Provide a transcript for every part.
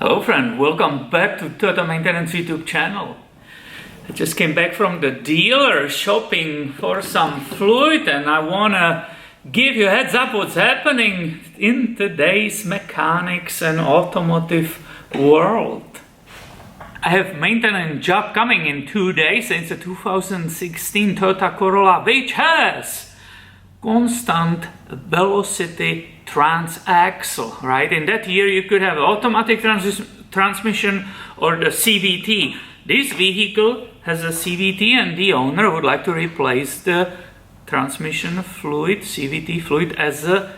Hello friend, welcome back to Total Maintenance YouTube channel. I just came back from the dealer shopping for some fluid and I wanna give you a heads up what's happening in today's mechanics and automotive world. I have maintenance job coming in 2 days. It's a 2016 Toyota Corolla which has constant velocity transaxle, right? In that year you could have automatic transmission or the CVT. This vehicle has a CVT and the owner would like to replace the transmission fluid, CVT fluid, as a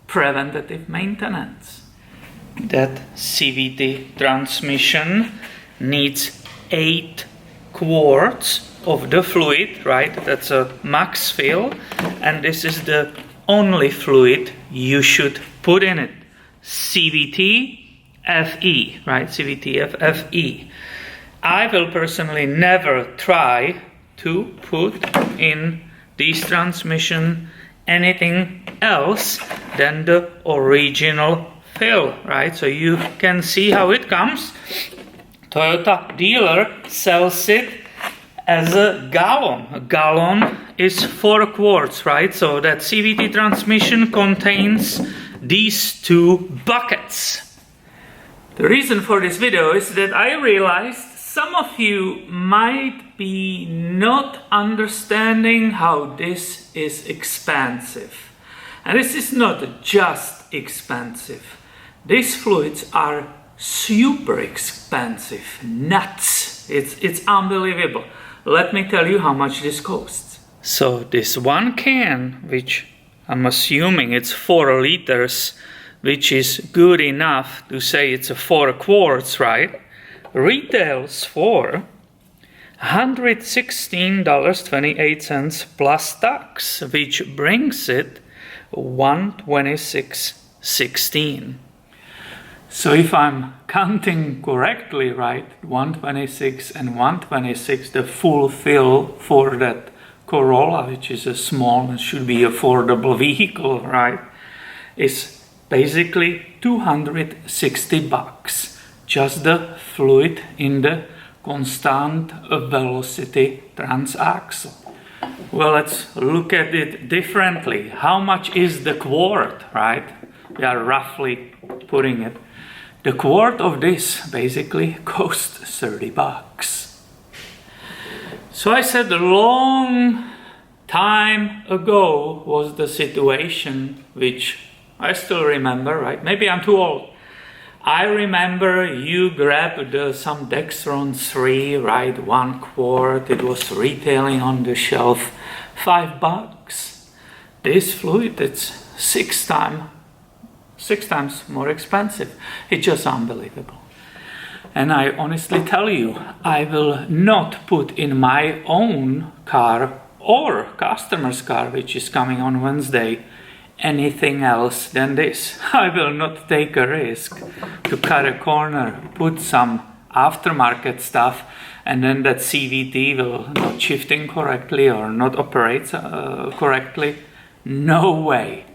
preventative maintenance. That CVT transmission needs 8 quarts of the fluid, right? That's a max fill, and this is the only fluid you should put in it. CVT FE, right? CVT FE. I will personally never try to put in this transmission anything else than the original fill, right? So you can see how it comes. Toyota dealer sells it as a gallon. A gallon is 4 quarts, right? So that CVT transmission contains these 2 buckets. The reason for this video is that I realized some of you might be not understanding how this is expensive. And this is not just expensive. These fluids are super expensive. Nuts. It's unbelievable. Let me tell you how much this costs. So this one can, which I'm assuming it's 4 liters, which is good enough to say it's a 4 quarts, right? Retails for $116.28 plus tax, which brings it $126.16. So if I'm counting correctly, right, 126 and 126, the full fill for that Corolla, which is a small and should be affordable vehicle, right, is basically $260. Just the fluid in the constant velocity transaxle. Well, let's look at it differently. How much is the quart, right? We are roughly putting it. The quart of this basically costs $30. So I said a long time ago was the situation, which I still remember, right? Maybe I'm too old. I remember you grabbed some Dextron 3, right? 1 quart. It was retailing on the shelf $5. This fluid, it's 6 times more expensive. It's just unbelievable. And I honestly tell you, I will not put in my own car or customer's car, which is coming on Wednesday, anything else than this. I will not take a risk to cut a corner, put some aftermarket stuff, and then that CVT will not shifting correctly or not operate correctly. No way.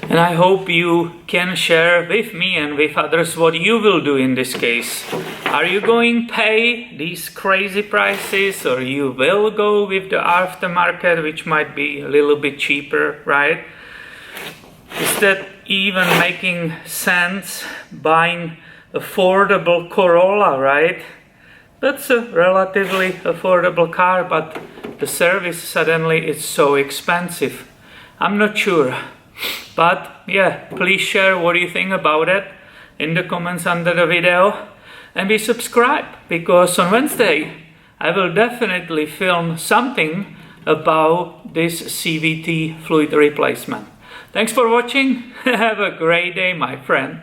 And I hope you can share with me and with others what you will do in this case. Are you going to pay these crazy prices, or you will go with the aftermarket, which might be a little bit cheaper, right? Is that even making sense, buying affordable Corolla, right? That's a relatively affordable car, but the service suddenly is so expensive. I'm not sure. But yeah, please share what you think about it in the comments under the video, and be subscribed, because on Wednesday I will definitely film something about this CVT fluid replacement. Thanks for watching. Have a great day, my friend.